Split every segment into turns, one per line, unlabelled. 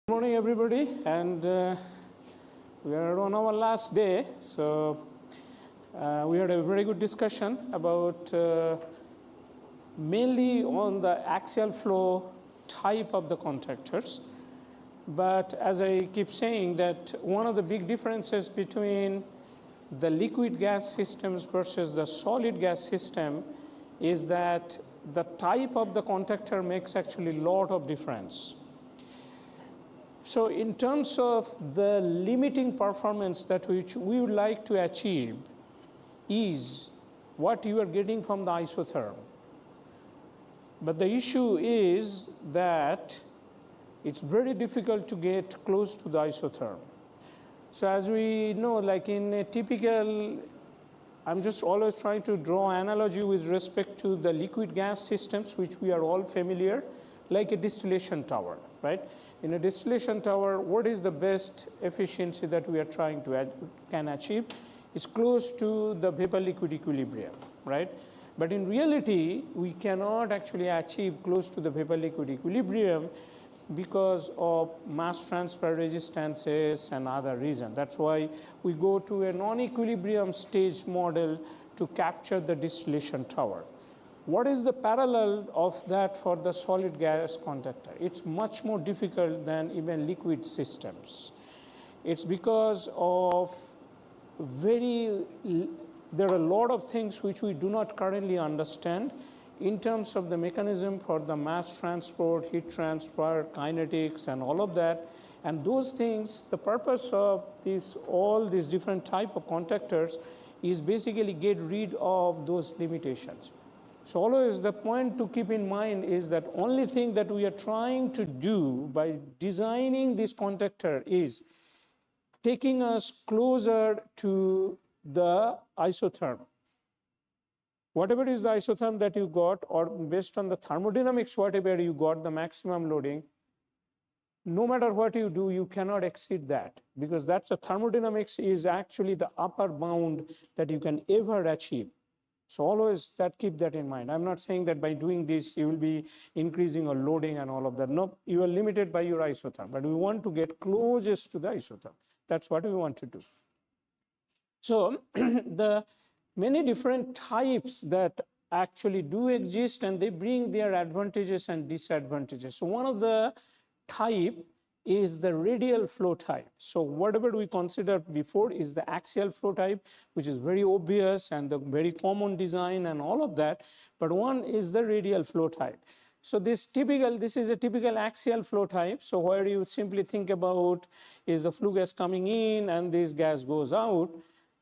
Good morning, everybody, and we are on our last day. So we had a very good discussion about mainly on the axial flow type of the contactors. But as I keep saying, that one of the big differences between the liquid gas systems versus the solid gas system is that the type of the contactor makes actually a lot of difference. So in terms of the limiting performance that which we would like to achieve is what you are getting from the isotherm. But the issue is that it's very difficult to get close to the isotherm. So as we know, like in a typical, I'm just always trying to draw analogy with respect to the liquid gas systems, which we are all familiar, like a distillation tower, right? In a distillation tower, what is the best efficiency that we are trying to can achieve? Is close to the vapor liquid equilibrium, right? But in reality, we cannot actually achieve close to the vapor liquid equilibrium because of mass transfer resistances and other reasons. That's why we go to a non-equilibrium stage model to capture the distillation tower. What is the parallel of that for the solid gas contactor? It's much more difficult than even liquid systems. It's because of there are a lot of things which we do not currently understand in terms of the mechanism for the mass transport, heat transfer, kinetics, and all of that. And those things, the purpose of all these different type of contactors is basically get rid of those limitations. So always the point to keep in mind is that only thing that we are trying to do by designing this contactor is taking us closer to the isotherm. Whatever is the isotherm that you got, or based on the thermodynamics, whatever you got, the maximum loading, no matter what you do, you cannot exceed that, because that's the thermodynamics is actually the upper bound that you can ever achieve. So always keep that in mind. I'm not saying that by doing this, you will be increasing or loading and all of that. No, you are limited by your isotherm, but we want to get closest to the isotherm. That's what we want to do. So the many different types that actually do exist, and they bring their advantages and disadvantages. So one of the type is the radial flow type. So whatever we considered before is the axial flow type, which is very obvious and the very common design and all of that. But one is the radial flow type. So this is a typical axial flow type. So where you simply think about is the flue gas coming in and this gas goes out.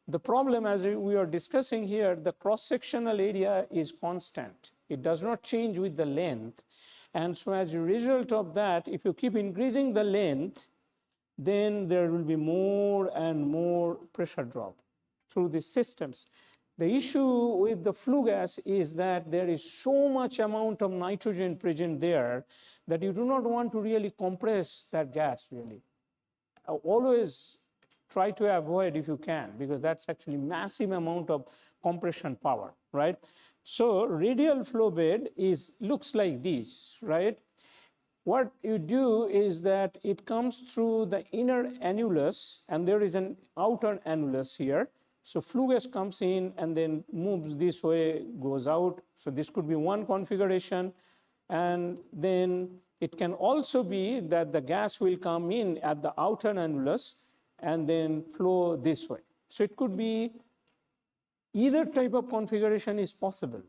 The problem, as we are discussing here, the cross-sectional area is constant. It does not change with the length. And so as a result of that, if you keep increasing the length, then there will be more and more pressure drop through these systems. The issue with the flue gas is that there is so much amount of nitrogen present there that you do not want to really compress that gas really. Always try to avoid if you can, because that's actually massive amount of compression power, right? So radial flow bed looks like this, right? What you do is that it comes through the inner annulus, and there is an outer annulus here. So flue gas comes in and then moves this way, goes out. So this could be one configuration. And then it can also be that the gas will come in at the outer annulus and then flow this way. So it could be either type of configuration is possible.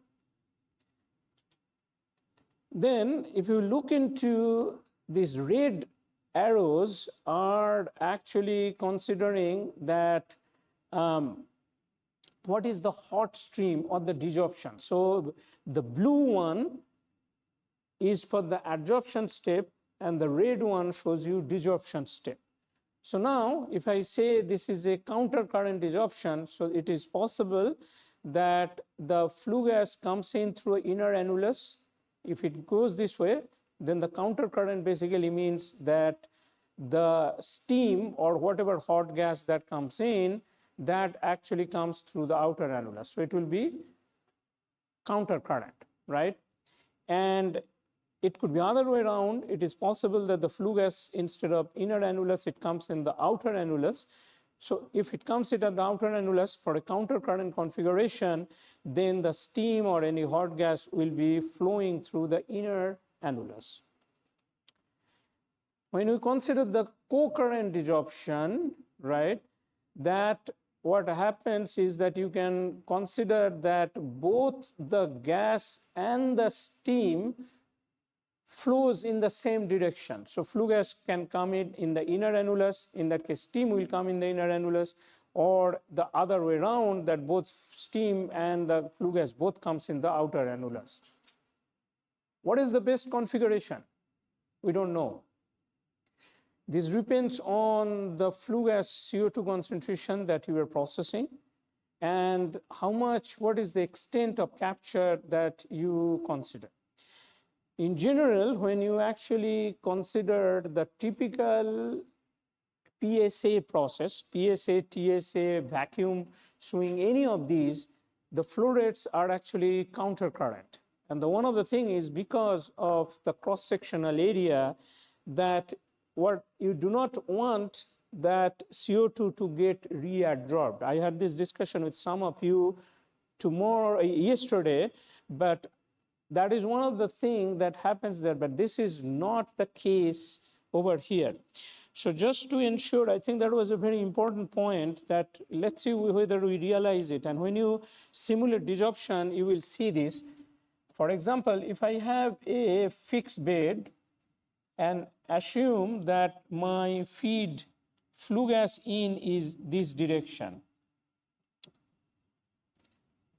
Then if you look into these red arrows are actually considering that what is the hot stream or the desorption. So the blue one is for the adsorption step and the red one shows you desorption step. So now if I say this is a counter current desorption, so it is possible that the flue gas comes in through inner annulus. If it goes this way, then the counter current basically means that the steam or whatever hot gas that comes in, that actually comes through the outer annulus. So it will be counter current, right? And it could be other way around. It is possible that the flue gas, instead of inner annulus, it comes in the outer annulus. So if it comes in at the outer annulus for a counter current configuration, then the steam or any hot gas will be flowing through the inner annulus. When we consider the co-current desorption, right, that what happens is that you can consider that both the gas and the steam flows in the same direction. So flue gas can come in the inner annulus. In that case, steam will come in the inner annulus, or the other way around, that both steam and the flue gas both comes in the outer annulus. What is the best configuration? We don't know. This depends on the flue gas CO2 concentration that you are processing, and how much, what is the extent of capture that you consider. In general, when you actually consider the typical PSA process, PSA, TSA, vacuum swing, any of these, the flow rates are actually counter current. And the one of the thing is because of the cross-sectional area, that what you do not want that CO2 to get reabsorbed. I had this discussion with some of you yesterday, but that is one of the things that happens there, but this is not the case over here. So just to ensure, I think that was a very important point, that let's see whether we realize it. And when you simulate desorption, you will see this. For example, if I have a fixed bed and assume that my feed flue gas in is this direction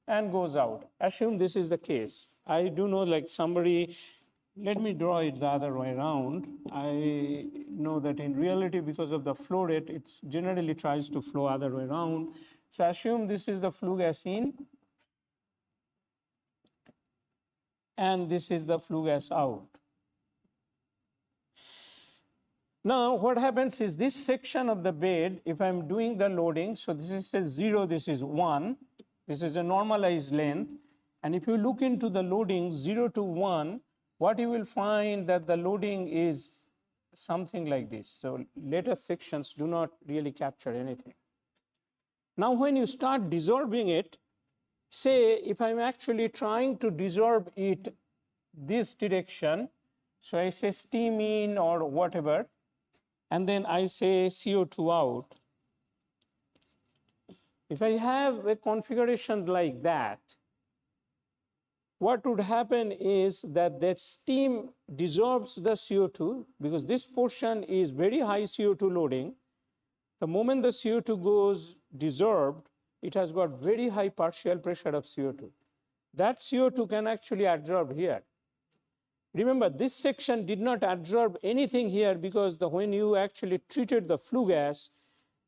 and goes out, assume this is the case. I do know, like somebody, let me draw it the other way around. I know that in reality, because of the flow rate, it generally tries to flow other way around. So assume this is the flue gas in, and this is the flue gas out. Now, what happens is this section of the bed, if I'm doing the loading, so this is 0, this is 1, this is a normalized length. And if you look into the loading 0 to 1, what you will find that the loading is something like this. So later sections do not really capture anything. Now, when you start desorbing it, say if I'm actually trying to desorb it this direction, so I say steam in or whatever, and then I say CO2 out. If I have a configuration like that, what would happen is that steam desorbs the CO2, because this portion is very high CO2 loading. The moment the CO2 goes desorbed, it has got very high partial pressure of CO2. That CO2 can actually absorb here. Remember, this section did not absorb anything here, because when you actually treated the flue gas,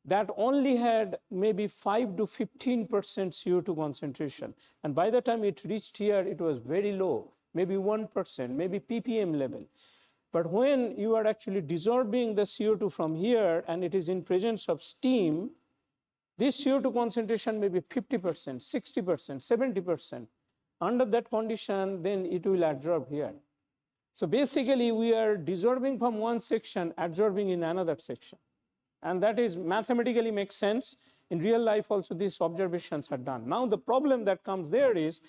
that only had maybe 5 to 15% CO2 concentration. And by the time it reached here, it was very low, maybe 1%, maybe ppm level. But when you are actually desorbing the CO2 from here, and it is in presence of steam, this CO2 concentration may be 50%, 60%, 70%. Under that condition, then it will absorb here. So basically, we are desorbing from one section, absorbing in another section. And that is mathematically makes sense. In real life also, these observations are done. Now, the problem that comes there is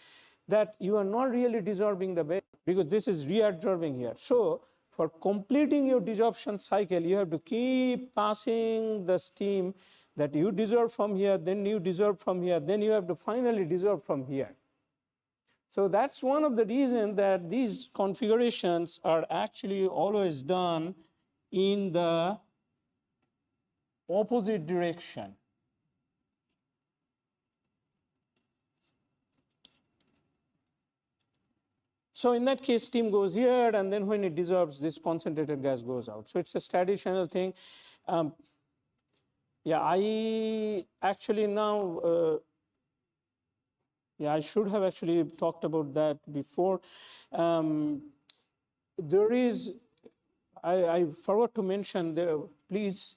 that you are not really desorbing the bed, because this is reabsorbing here. So for completing your desorption cycle, you have to keep passing the steam that you desorb from here, then you desorb from here, then you have to finally desorb from here. So that's one of the reasons that these configurations are actually always done in the opposite direction. So in that case, steam goes here, and then when it desorbs, this concentrated gas goes out. So it's a traditional thing. Yeah, I actually now, yeah, I should have actually talked about that before. There is, I forgot to mention, please,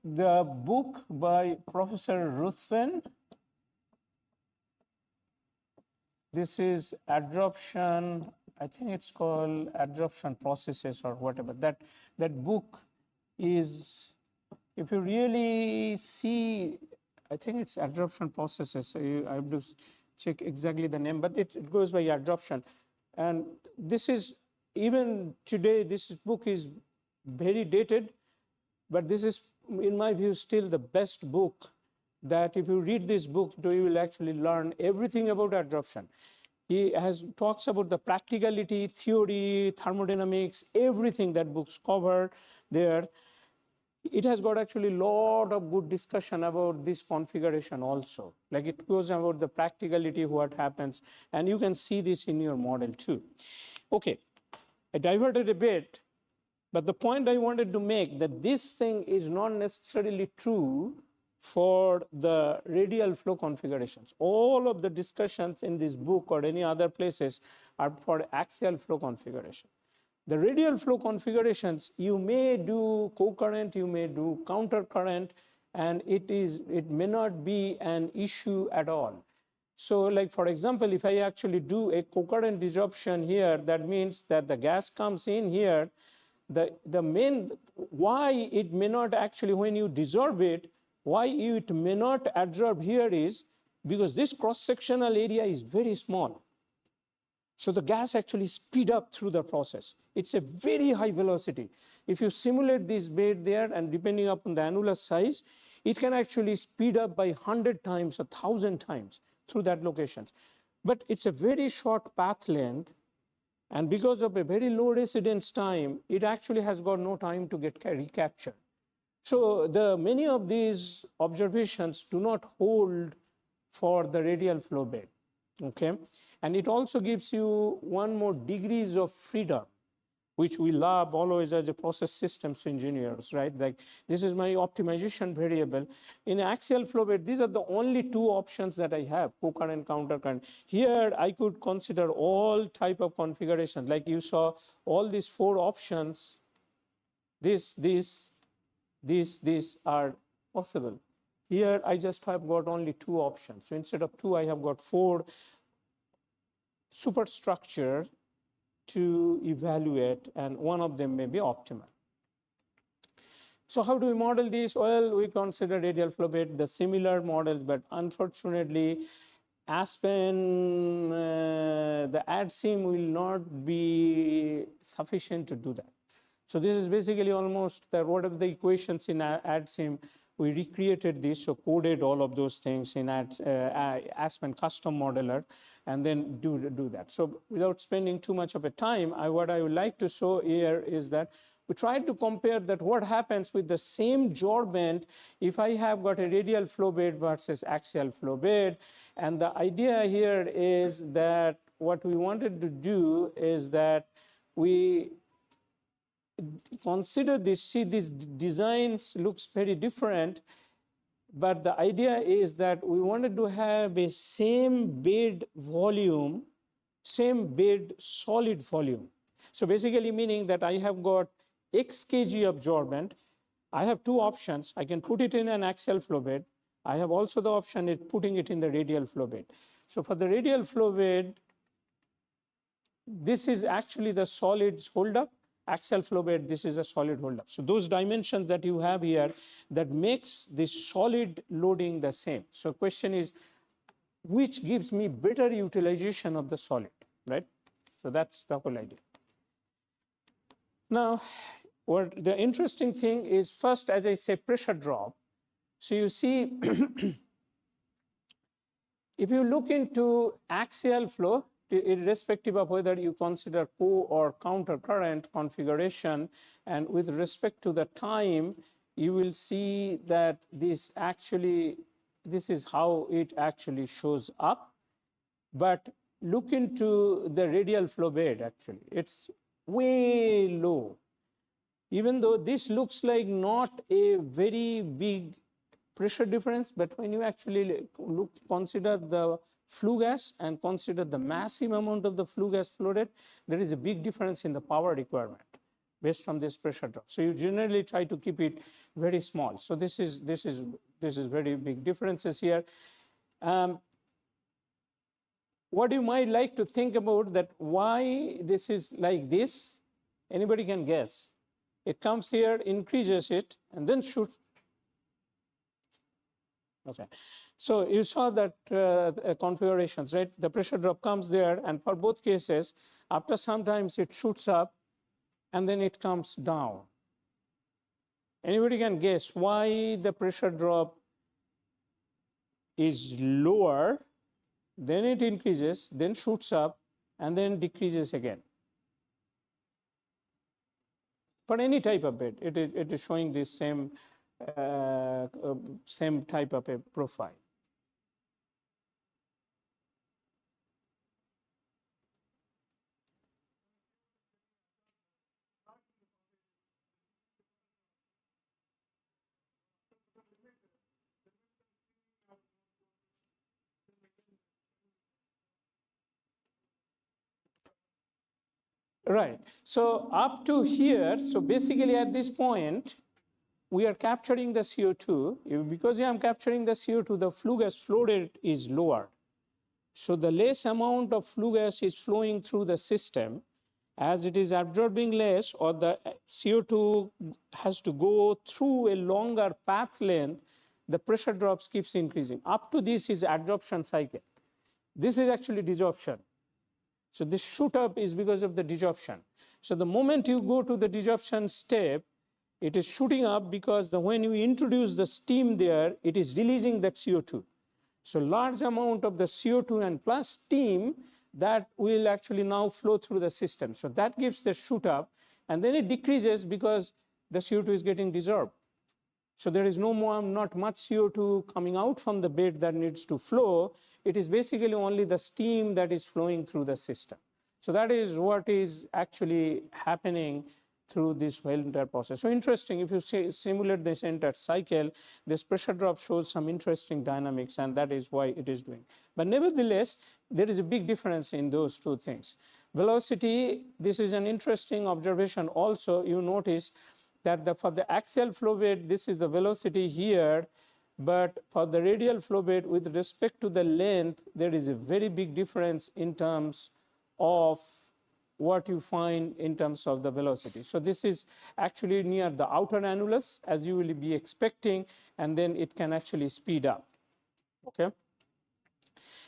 the book by Professor Ruthven. This is Adsorption, I think it's called Adsorption Processes or whatever. That book is, if you really see, I think it's Adsorption Processes. I have to check exactly the name, but it goes by adsorption. And this is, even today, this book is very dated, but this is, in my view, still the best book, that if you read this book, you will actually learn everything about adsorption. He talks about the practicality, theory, thermodynamics, everything that books cover there. It has got actually a lot of good discussion about this configuration also. Like it goes about the practicality, what happens, and you can see this in your model too. Okay, I diverted a bit, but the point I wanted to make that this thing is not necessarily true for the radial flow configurations. All of the discussions in this book or any other places are for axial flow configuration. The radial flow configurations, you may do co-current, you may do counter current, and it may not be an issue at all. So like for example, if I actually do a co-current desorption here, that means that the gas comes in here. The main, why it may not actually, when you desorb it, why it may not adsorb here is because this cross-sectional area is very small. So the gas actually speed up through the process. It's a very high velocity. If you simulate this bed there, and depending upon the annular size, it can actually speed up by 100 times, 1,000 times through that locations. But it's a very short path length, and because of a very low residence time, it actually has got no time to get recaptured. So many of these observations do not hold for the radial flow bed, okay? And it also gives you one more degrees of freedom, which we love always as a process systems engineers, right? Like this is my optimization variable. In axial flow bed, these are the only two options that I have, co-current, counter current. Here, I could consider all type of configuration. Like you saw all these four options, these are possible. Here, I just have got only two options. So instead of two, I have got four superstructure to evaluate, and one of them may be optimal. So how do we model this? Well, we consider radial flow bed, the similar models, but unfortunately, Aspen, the AdSim will not be sufficient to do that. So this is basically almost what are the equations in AdSim. We recreated this, so coded all of those things in Aspen custom modeler, and then do that. So without spending too much of a time, what I would like to show here is that we tried to compare that what happens with the same adsorbent if I have got a radial flow bed versus axial flow bed. And the idea here is that what we wanted to do is that we consider this, see this design looks very different, but the idea is that we wanted to have a same bed volume, same bed solid volume. So basically meaning that I have got X kg absorbent. I have two options. I can put it in an axial flow bed. I have also the option of putting it in the radial flow bed. So for the radial flow bed, this is actually the solids hold up. Axial flow bed, this is a solid hold up. So those dimensions that you have here, that makes this solid loading the same. So question is, which gives me better utilization of the solid, right? So that's the whole idea. Now, what the interesting thing is, first, as I say, pressure drop. So you see, if you look into axial flow, irrespective of whether you consider co or counter current configuration, and with respect to the time, you will see that this is how it actually shows up. But look into the radial flow bed, actually. It's way low. Even though this looks like not a very big pressure difference, but when you actually consider the flue gas and consider the massive amount of the flue gas flow rate, there is a big difference in the power requirement based on this pressure drop. So you generally try to keep it very small. So this is very big differences here. what you might like to think about that why this is like this, anybody can guess. It comes here, increases it, and then shoots. Okay. So you saw that configurations, right? The pressure drop comes there, and for both cases, after sometimes it shoots up, and then it comes down. Anybody can guess why the pressure drop is lower, then it increases, then shoots up, and then decreases again. For any type of bed, it is showing this same type of a profile. Right. So up to here, so basically at this point, we are capturing the CO2. Because I am capturing the CO2, the flue gas flow rate is lower. So the less amount of flue gas is flowing through the system, as it is absorbing less, or the CO2 has to go through a longer path length, the pressure drops keeps increasing. Up to this is adsorption cycle. This is actually desorption. So this shoot up is because of the desorption. So the moment you go to the desorption step, it is shooting up because when you introduce the steam there, it is releasing that CO2. So large amount of the CO2 and plus steam that will actually now flow through the system. So that gives the shoot up, and then it decreases because the CO2 is getting desorbed. So there is not much CO2 coming out from the bed that needs to flow. It is basically only the steam that is flowing through the system. So that is what is actually happening through this whole entire process. So interesting, if you simulate this entire cycle, this pressure drop shows some interesting dynamics, and that is why it is doing. But nevertheless, there is a big difference in those two things. Velocity, this is an interesting observation also. You notice that for the axial flow bed, this is the velocity here, but for the radial flow bed, with respect to the length, there is a very big difference in terms of what you find in terms of the velocity. So this is actually near the outer annulus, as you will be expecting, and then it can actually speed up. Okay.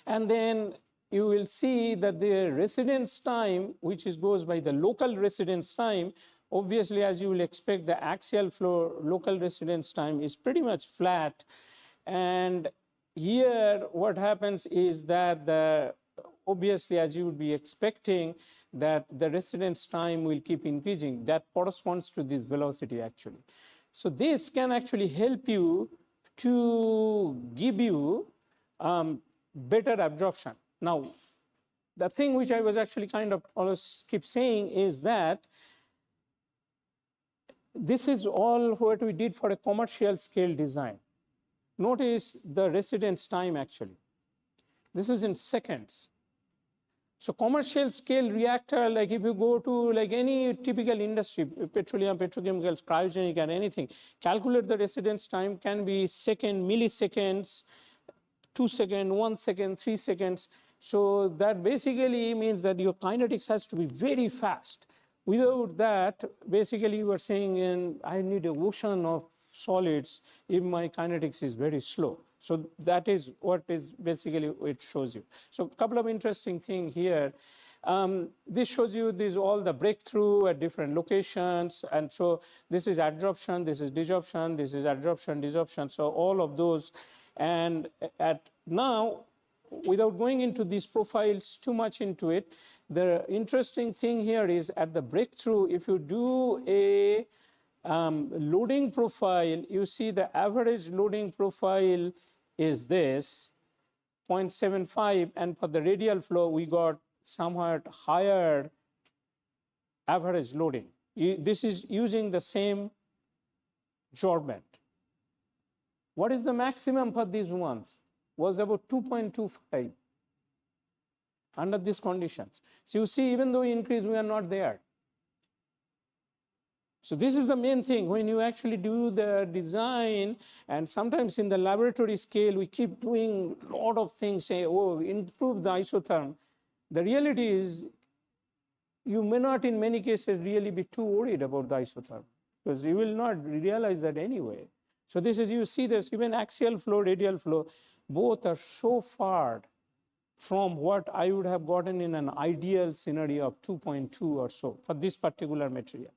And then you will see that the residence time, which goes by the local residence time, obviously, as you will expect, the axial flow local residence time is pretty much flat. And here, what happens is that obviously, as you would be expecting, that the residence time will keep increasing. That corresponds to this velocity, actually. So this can actually help you to give you better absorption. Now, the thing which I was actually kind of always keep saying is that this is all what we did for a commercial scale design. Notice the residence time actually. This is in seconds. So commercial scale reactor, like if you go to like any typical industry, petroleum, petrochemicals, cryogenic and anything, calculate the residence time can be second, milliseconds, 2 seconds, 1 second, 3 seconds. So that basically means that your kinetics has to be very fast. Without that, basically you are saying, I need an ocean of solids if my kinetics is very slow. So that is what is basically it shows you. So a couple of interesting things here. This shows you all the breakthrough at different locations. And so this is adsorption, this is desorption, this is adsorption, desorption. So all of those. And now, without going into these profiles too much into it, the interesting thing here is at the breakthrough, if you do a loading profile, you see the average loading profile is this 0.75, and for the radial flow we got somewhat higher average loading. This is using the same absorbent. What is the maximum for these ones? Was about 2.25 under these conditions. So you see, even though we increase, we are not there. So this is the main thing. When you actually do the design, and sometimes in the laboratory scale, we keep doing a lot of things, say, oh, improve the isotherm. The reality is, you may not in many cases really be too worried about the isotherm, because you will not realize that anyway. So this is, you see this, even axial flow, radial flow, both are so far from what I would have gotten in an ideal scenario of 2.2 or so for this particular material.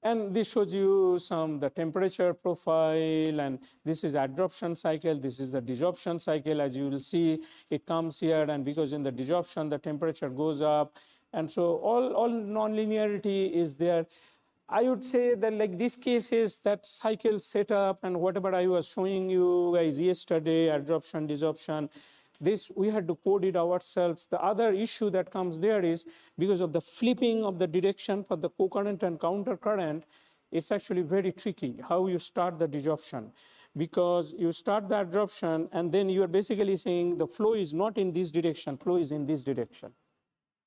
And this shows you the temperature profile, and this is adsorption cycle, this is the desorption cycle. As you will see, it comes here, and because in the desorption, the temperature goes up. And so all nonlinearity is there. I would say that like these cases, that cycle setup and whatever I was showing you guys yesterday, adsorption, desorption, this we had to code it ourselves. The other issue that comes there is because of the flipping of the direction for the co-current and counter current, it's actually very tricky how you start the desorption, because you start the adsorption and then you are basically saying the flow is not in this direction, flow is in this direction.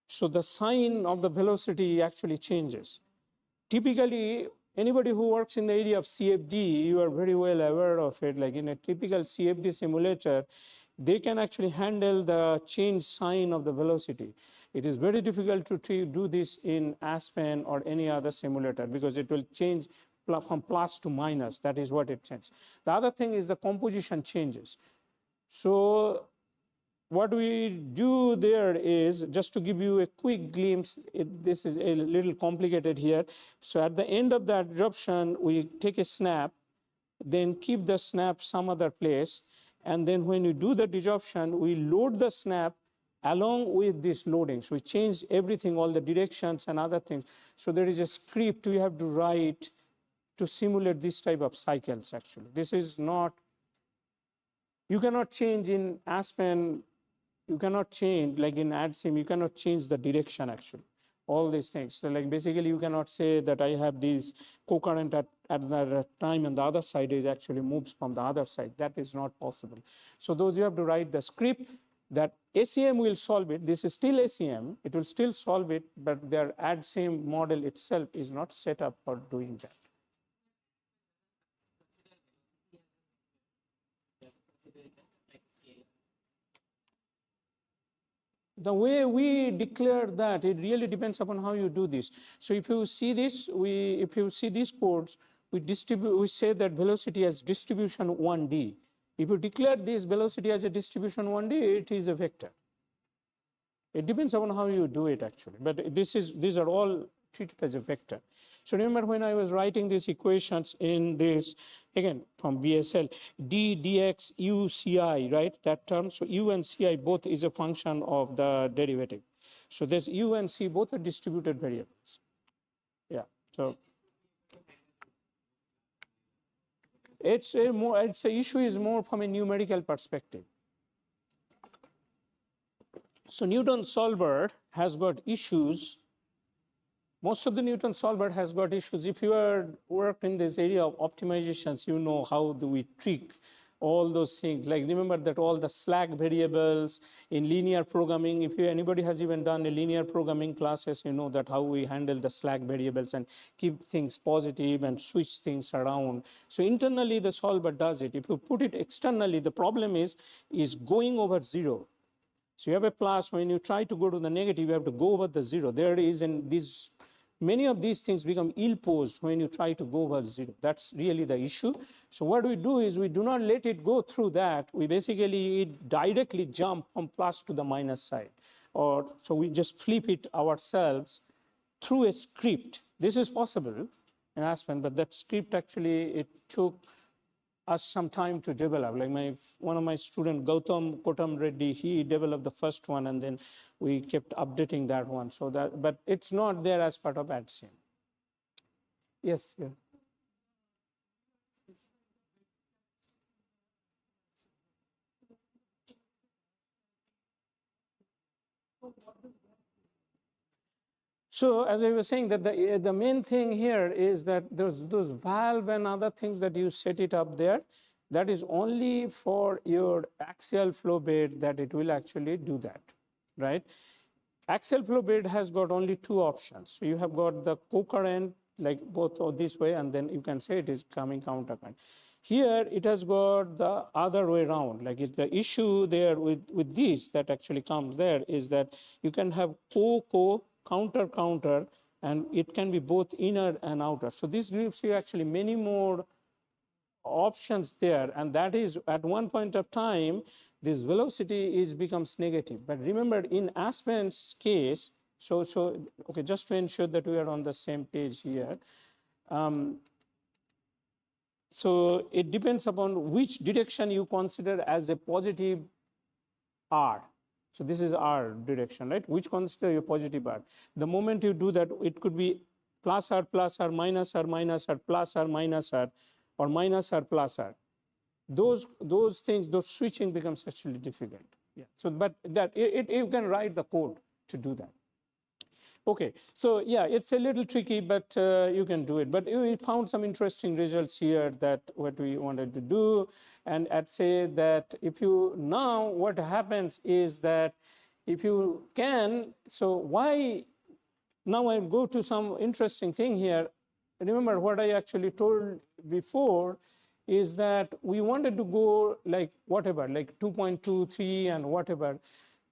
So the sign of the velocity actually changes. Typically, anybody who works in the area of CFD, you are very well aware of it. Like in a typical CFD simulator, they can actually handle the change sign of the velocity. It is very difficult to do this in Aspen or any other simulator, because it will change from plus to minus. That is what it changes. The other thing is the composition changes. So what we do there is, just to give you a quick glimpse, this is a little complicated here. So at the end of the adsorption, we take a snap, then keep the snap some other place. And then when you do the desorption, we load the snap along with this loading. So we change everything, all the directions and other things. So there is a script we have to write to simulate this type of cycles actually. This is not, you cannot change in Aspen, you cannot change, like in AdSim, you cannot change the direction actually, all these things. So like basically you cannot say that I have these co-current at the time and the other side is actually moves from the other side. That is not possible. So those you have to write the script that ACM will solve it. This is still ACM, it will still solve it, but their AdSim model itself is not set up for doing that. The way we declare that, it really depends upon how you do this. So if you see this, if you see these codes, we say that velocity as distribution 1D. If you declare this velocity as a distribution 1D, it is a vector. It depends upon how you do it actually, but these are all treated as a vector. So remember when I was writing these equations in this, again from BSL, d dx u ci, right, that term. So u and ci both is a function of the derivative. So this u and c both are distributed variables. Yeah, so it's a issue is more from a numerical perspective. So Newton solver has got issues. Most of the Newton solver has got issues. If you are worked in this area of optimizations, you know how do we trick all those things. Like remember that all the slack variables in linear programming, if anybody has even done a linear programming classes, you know that how we handle the slack variables and keep things positive and switch things around. So internally the solver does it. If you put it externally, the problem is going over zero. So you have a plus, when you try to go to the negative, you have to go over the zero. There is in these, many of these things become ill-posed when you try to go over zero. That's really the issue. So what we do is we do not let it go through that. We basically directly jump from plus to the minus side. So we just flip it ourselves through a script. This is possible in Aspen, but that script actually, it took us some time to develop. Like one of my student, Gautam Kotam Reddy, he developed the first one, and then we kept updating that one. So that, but it's not there as part of AdSim. Yes, yeah. So as I was saying, that the main thing here is that those valve and other things that you set it up there, that is only for your axial flow bed that it will actually do that, right? Axial flow bed has got only two options. So you have got the co-current, like both or this way, and then you can say it is coming countercurrent. Here it has got the other way around. Like the issue there with this that actually comes there is that you can have co, counter, and it can be both inner and outer. So this gives you actually many more options there, and that is at one point of time this velocity becomes negative. But remember, in Aspen's case, so okay, just to ensure that we are on the same page here, so it depends upon which direction you consider as a positive r. So this is r direction, right, which consider your positive r. The moment you do that, it could be plus r, minus r, minus r, plus r, minus r, or minus r, plus r. Those things, those switching becomes actually difficult. Yeah. So but that you can write the code to do that. Okay, so yeah, it's a little tricky, but you can do it. But we found some interesting results here that what we wanted to do. And I'd say that if you now, what happens is that if you can, so why, now I'll go to some interesting thing here. Remember what I actually told before is that we wanted to go like whatever, like 2.23 and whatever.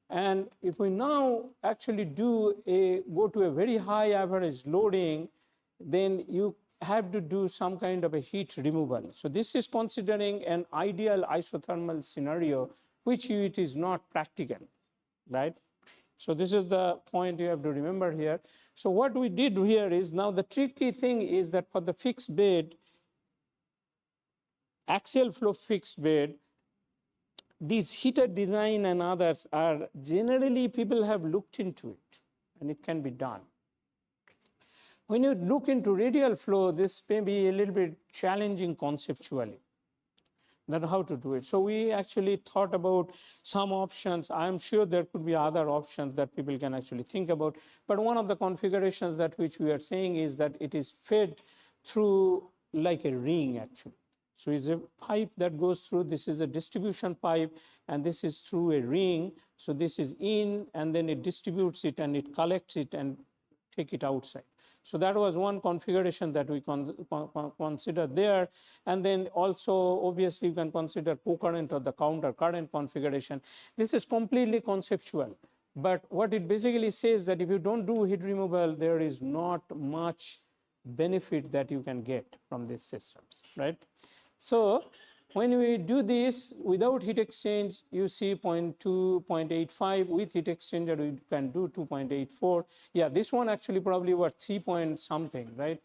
And if we now actually go to a very high average loading, then you have to do some kind of a heat removal. So this is considering an ideal isothermal scenario, which it is not practical, right? So this is the point you have to remember here. So what we did here is, now the tricky thing is that for the fixed bed, axial flow fixed bed, these heater design and others are generally, people have looked into it and it can be done. When you look into radial flow, this may be a little bit challenging conceptually, that how to do it. So we actually thought about some options. I'm sure there could be other options that people can actually think about. But one of the configurations that which we are saying is that it is fed through like a ring actually. So it's a pipe that goes through, this is a distribution pipe, and this is through a ring. So this is in, and then it distributes it and it collects it and take it outside. So that was one configuration that we consider there. And then also, obviously, you can consider co-current or the counter current configuration. This is completely conceptual. But what it basically says that if you don't do heat removal, there is not much benefit that you can get from these systems, right? So when we do this without heat exchange, you see 0.2, 0.85. With heat exchanger, we can do 2.84. Yeah, this one actually probably was 3 point something, right?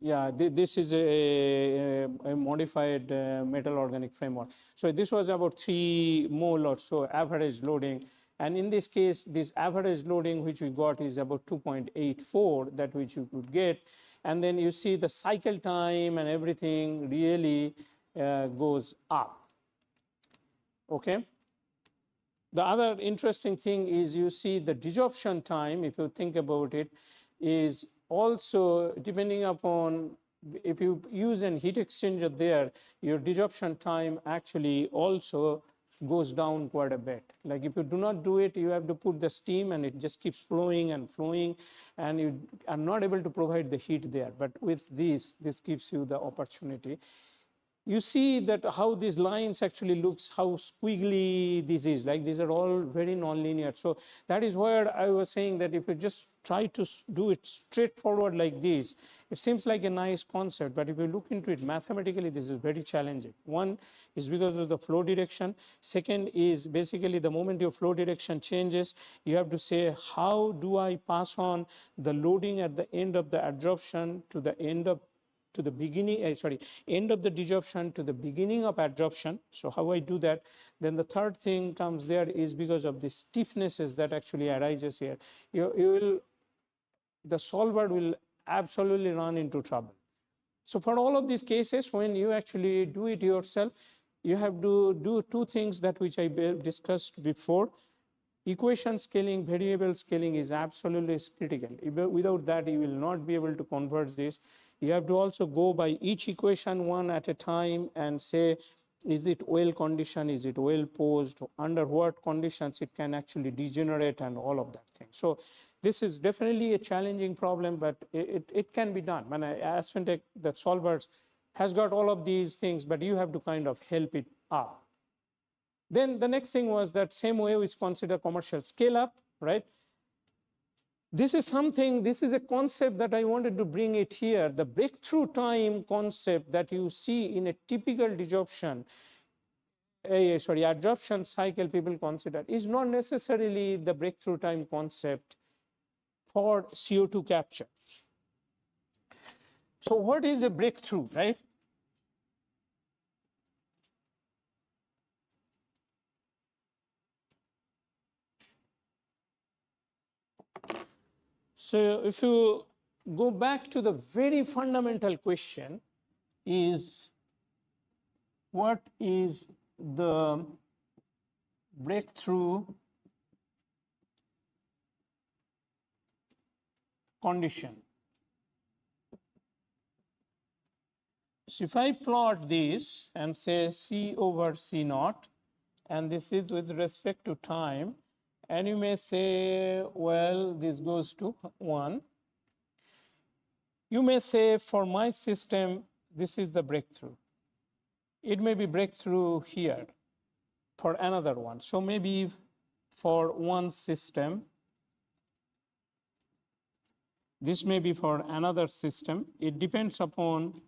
Yeah, this is a modified metal organic framework. So this was about 3 mole or so average loading. And in this case, this average loading which we got is about 2.84, that which you could get. And then you see the cycle time and everything really goes up. Okay. The other interesting thing is you see the desorption time, if you think about it, is also depending upon, if you use an heat exchanger there, your desorption time actually also goes down quite a bit. Like if you do not do it, you have to put the steam and it just keeps flowing and flowing, and you are not able to provide the heat there. But with this gives you the opportunity. You see that how these lines actually looks, how squiggly this is, like these are all very nonlinear. So that is where I was saying that if you just try to do it straightforward like this, it seems like a nice concept, but if you look into it mathematically, this is very challenging. One is because of the flow direction. Second is basically the moment your flow direction changes, you have to say, how do I pass on the loading at the end of the adsorption to the end of the beginning, end of the desorption to the beginning of adsorption. So how I do that? Then the third thing comes there is because of the stiffnesses that actually arises here. The solver will absolutely run into trouble. So for all of these cases, when you actually do it yourself, you have to do two things that which I discussed before. Equation scaling, variable scaling is absolutely critical. Without that, you will not be able to converge this. You have to also go by each equation one at a time and say, Is it well conditioned? Is it well posed? Under what conditions it can actually degenerate and all of that thing. So this is definitely a challenging problem, but it can be done. When Asphintech, the solvers, has got all of these things, but you have to kind of help it up. Then the next thing was that same way which consider commercial scale up, right? This is something, this is a concept that I wanted to bring it here. The breakthrough time concept that you see in a typical adsorption cycle people consider is not necessarily the breakthrough time concept for CO2 capture. So what is a breakthrough, right? So if you go back to the very fundamental question is, what is the breakthrough condition? So if I plot this and say C over C naught, and this is with respect to time, and you may say, well, this goes to 1. You may say, for my system, this is the breakthrough. It may be breakthrough here for another one. So maybe for one system, this may be for another system. It depends upon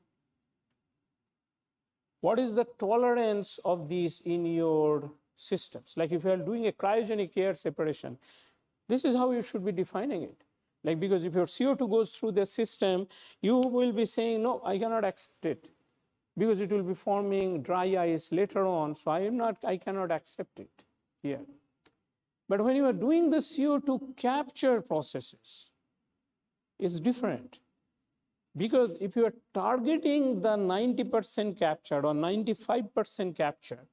what is the tolerance of these in your systems. Like if you are doing a cryogenic air separation, this is how you should be defining it. Like, because if your CO2 goes through the system, you will be saying, no, I cannot accept it because it will be forming dry ice later on. So I cannot accept it here. But when you are doing the CO2 capture processes, it's different. Because if you are targeting the 90% capture or 95% capture,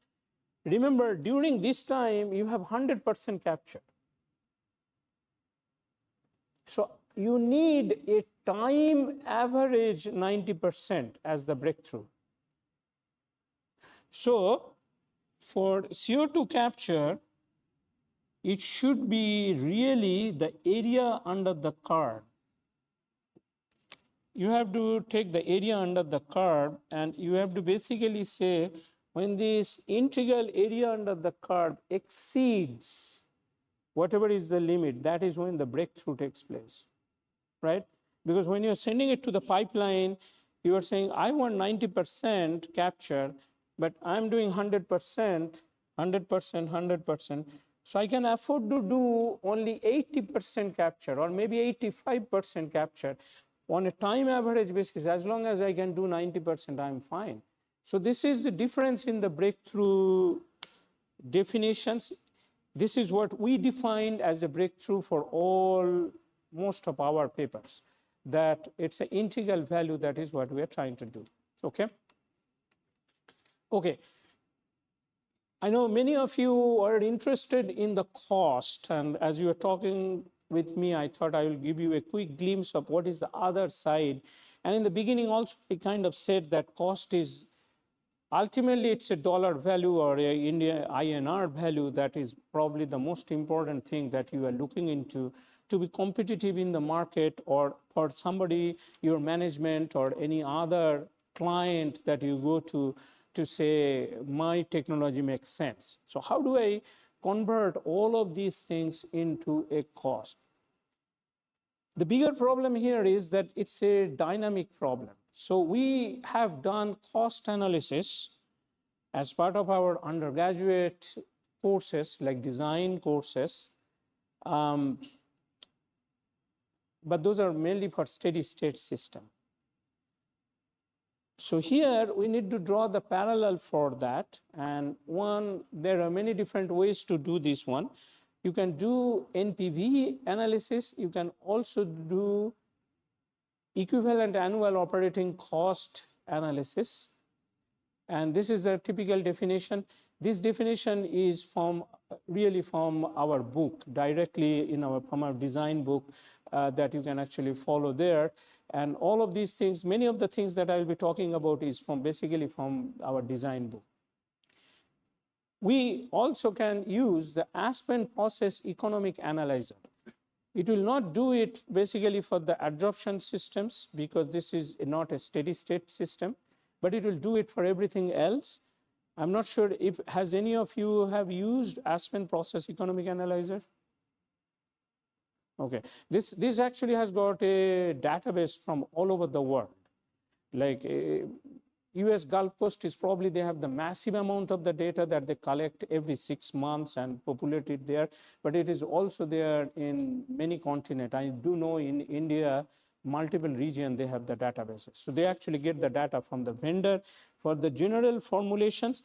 remember during this time you have 100% capture. So you need a time average 90% as the breakthrough. So for CO2 capture, it should be really the area under the curve. You have to take the area under the curve, and you have to basically say when this integral area under the curve exceeds whatever is the limit, that is when the breakthrough takes place, right? Because when you're sending it to the pipeline, you are saying, I want 90% capture, but I'm doing 100%, 100%. So I can afford to do only 80% capture or maybe 85% capture. On a time average basis, as long as I can do 90%, I'm fine. So this is the difference in the breakthrough definitions. This is what we defined as a breakthrough for most of our papers, that it's an integral value. That is what we are trying to do. Okay. Okay. I know many of you are interested in the cost, and as you are talking with me, I thought I will give you a quick glimpse of what is the other side. And in the beginning also, I kind of said that cost is ultimately it's a dollar value or a India INR value that is probably the most important thing that you are looking into to be competitive in the market, or for somebody, your management or any other client that you go to say, my technology makes sense. So how do I convert all of these things into a cost? The bigger problem here is that it's a dynamic problem. So we have done cost analysis as part of our undergraduate courses, like design courses. But those are mainly for steady state system. So here we need to draw the parallel for that. And there are many different ways to do this one. You can do NPV analysis. You can also do equivalent annual operating cost analysis. And this is the typical definition. This definition is really from our book, directly from our design book that you can actually follow there. And all of these things, many of the things that I will be talking about is basically from our design book. We also can use the Aspen process economic analyzer. It will not do it basically for the adsorption systems because this is not a steady state system, but it will do it for everything else. I'm not sure if has any of you have used Aspen process economic analyzer. Okay, this actually has got a database from all over the world. Like US Gulf Coast is probably, they have the massive amount of the data that they collect every 6 months and populate it there, but it is also there in many continents. I do know in India, multiple regions, they have the databases. So they actually get the data from the vendor for the general formulations.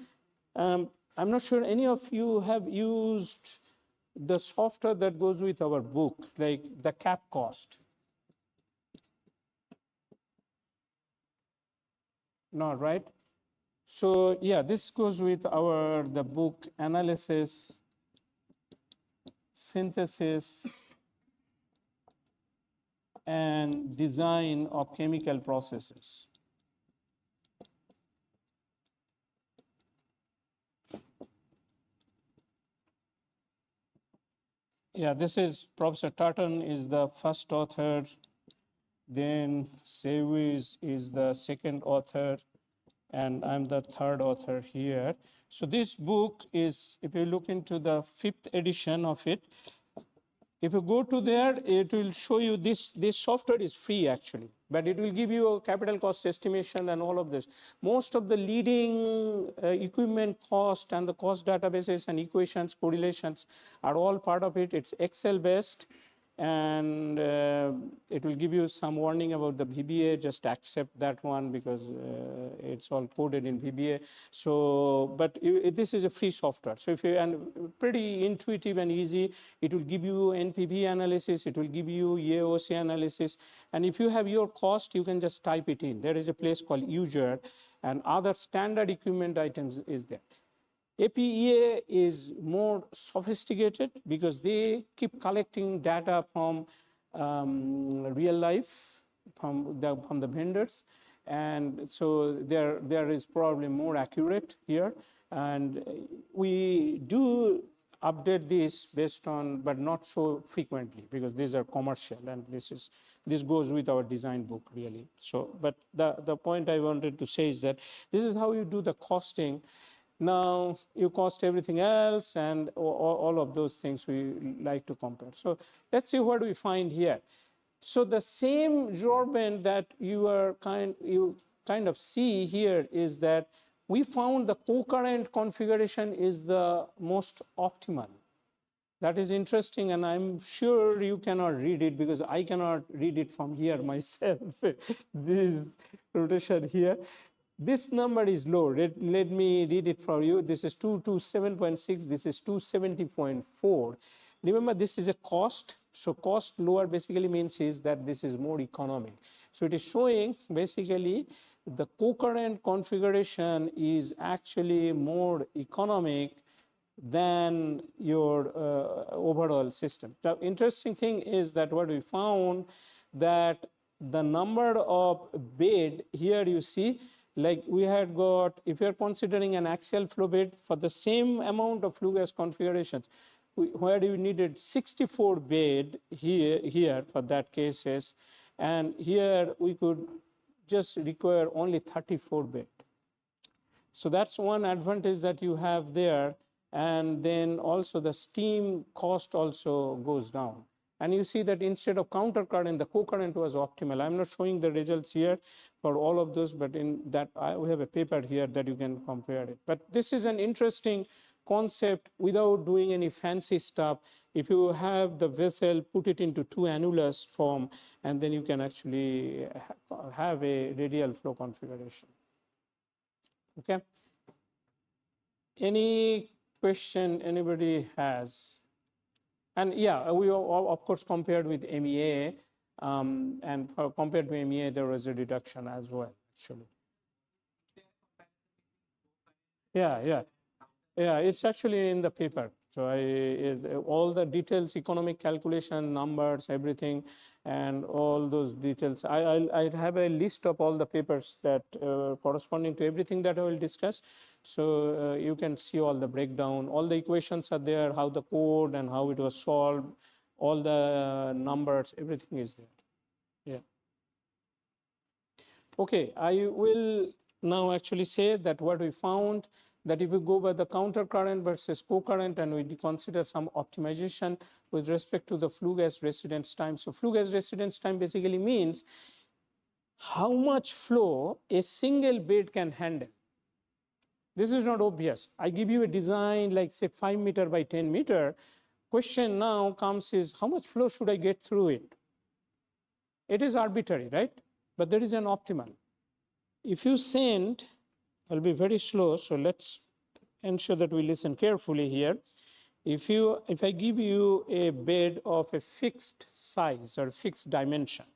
I'm not sure any of you have used the software that goes with our book, like the cap cost. No, right? So yeah, this goes with the book analysis, synthesis, and design of chemical processes. Yeah, this is Professor Tartan is the first author, then Sewiz is the second author, and I'm the third author here. So this book is, if you look into the 5th edition of it, if you go to there, it will show you this software is free actually, but it will give you a capital cost estimation and all of this. Most of the leading equipment cost and the cost databases and equations, correlations are all part of it. It's Excel based, and it will give you some warning about the VBA. Just accept that one because it's all coded in VBA. So, but this is a free software. So if you, and pretty intuitive and easy, it will give you NPV analysis, it will give you EAOC analysis. And if you have your cost, you can just type it in. There is a place called user, and other standard equipment items is there. APEA is more sophisticated because they keep collecting data from real life, from the vendors. And so there is probably more accurate here. And we do update this based on, but not so frequently because these are commercial, and this goes with our design book really. So, but the point I wanted to say is that this is how you do the costing. Now you cost everything else, and all of those things we like to compare. So let's see what we find here. So the same absorbent that you kind of see here is that we found the co-current configuration is the most optimal. That is interesting, and I'm sure you cannot read it because I cannot read it from here myself. This rotation here. This number is low. Let me read it for you. This is 227.6. This is 270.4. Remember, this is a cost. So cost lower basically means is that this is more economic. So it is showing basically the co-current configuration is actually more economic than your overall system. The interesting thing is that what we found that the number of bed here you see, like we had got, if you're considering an axial flow bed for the same amount of flue gas configurations, where you needed 64 bed here for that cases, and here we could just require only 34 bed. So that's one advantage that you have there. And then also the steam cost also goes down. And you see that instead of counter current, the co-current was optimal. I'm not showing the results here for all of those, but in that we have a paper here that you can compare it. But this is an interesting concept without doing any fancy stuff. If you have the vessel, put it into two annulus form, and then you can actually have a radial flow configuration. Okay. Any question anybody has? And yeah, we of course compared with MEA, and compared to MEA, there was a reduction as well, actually. Yeah, it's actually in the paper. So all the details, economic calculation, numbers, everything, and all those details. I have a list of all the papers that corresponding to everything that I will discuss. So you can see all the breakdown, all the equations are there, how the code and how it was solved, all the numbers, everything is there. Yeah. Okay, I will now actually say that what we found, that if we go by the counter current versus co-current and we consider some optimization with respect to the flue gas residence time. So flue gas residence time basically means how much flow a single bed can handle. This is not obvious. I give you a design like say 5 meter by 10 meter. Question now comes is how much flow should I get through it? It is arbitrary, right? But there is an optimal. If you send, I'll be very slow, so let's ensure that we listen carefully here. If I give you a bed of a fixed size or fixed dimension,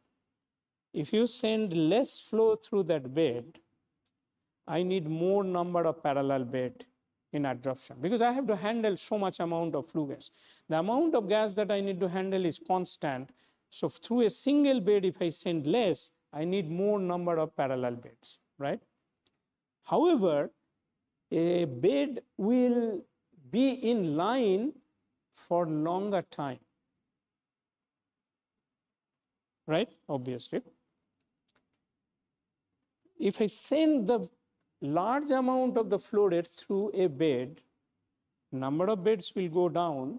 if you send less flow through that bed, I need more number of parallel bed in adsorption because I have to handle so much amount of flue gas. The amount of gas that I need to handle is constant. So through a single bed, if I send less, I need more number of parallel beds, right? However, a bed will be in line for longer time, right? Obviously. If I send the large amount of the flow rate through a bed, number of beds will go down.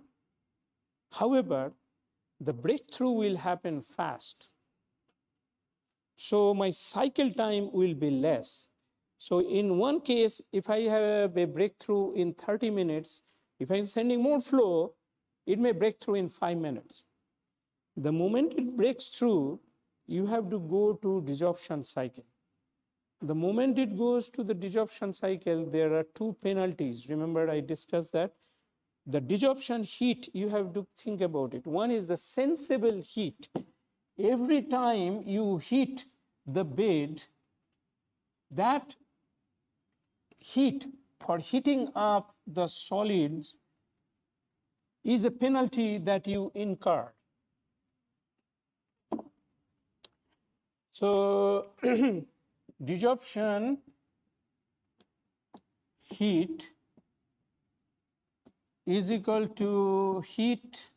However, the breakthrough will happen fast. So my cycle time will be less. So in one case, if I have a breakthrough in 30 minutes, if I'm sending more flow, it may break through in 5 minutes. The moment it breaks through, you have to go to desorption cycle. The moment it goes to the desorption cycle, there are two penalties. Remember, I discussed that. The desorption heat, you have to think about it. One is the sensible heat. Every time you heat the bed, that heat for heating up the solids is a penalty that you incur. So desorption heat is equal to heat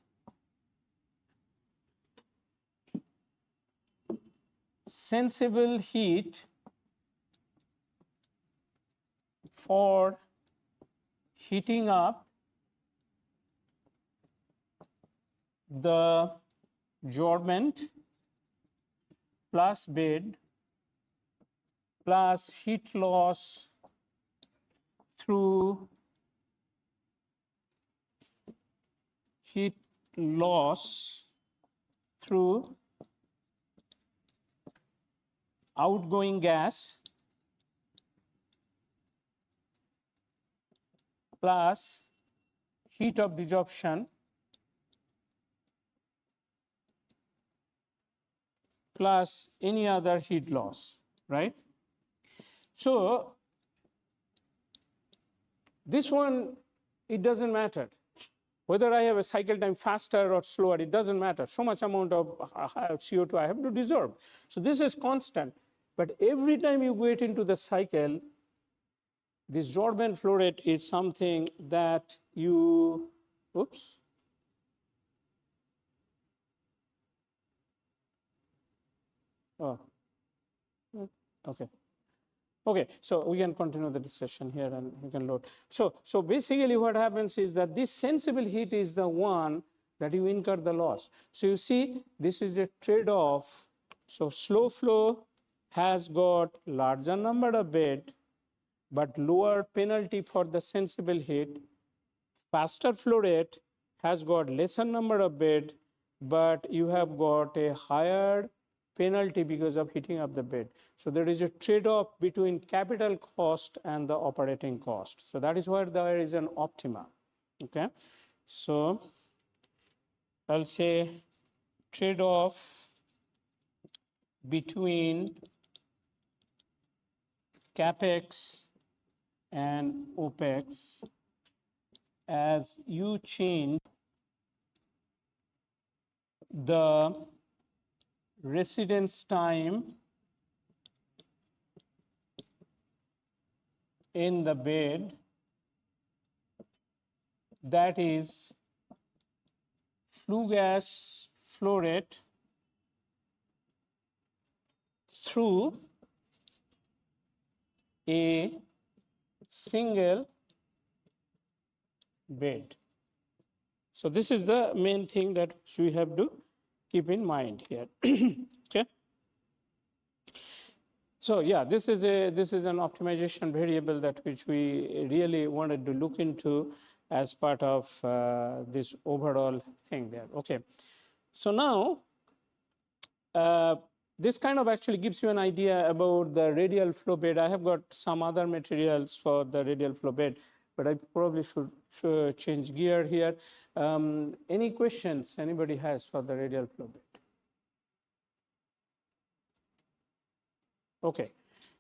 sensible heat for heating up the adsorbent plus bed plus heat loss through outgoing gas plus heat of desorption plus any other heat loss, right? So this one, it doesn't matter. Whether I have a cycle time faster or slower, it doesn't matter. So much amount of CO2 I have to desorb. So this is constant. But every time you get into the cycle, this adsorbent flow rate is something that you, oops. Oh, okay. Okay, so we can continue the discussion here and we can load. So basically what happens is that this sensible heat is the one that you incur the loss. So you see, this is a trade-off. So slow flow has got larger number of bed, but lower penalty for the sensible heat. Faster flow rate has got lesser number of bed, but you have got a higher penalty because of heating up the bed. So there is a trade-off between capital cost and the operating cost. So that is where there is an optima. Okay, so I'll say trade-off between capex and opex as you change the residence time in the bed, that is flue gas flow rate through a single bed. So this is the main thing that we have to keep in mind here. Okay. So yeah, this is an optimization variable that which we really wanted to look into as part of this overall thing there. Okay. So now this kind of actually gives you an idea about the radial flow bed. I have got some other materials for the radial flow bed, but I probably should change gear here. Any questions anybody has for the radial flow bed? Okay,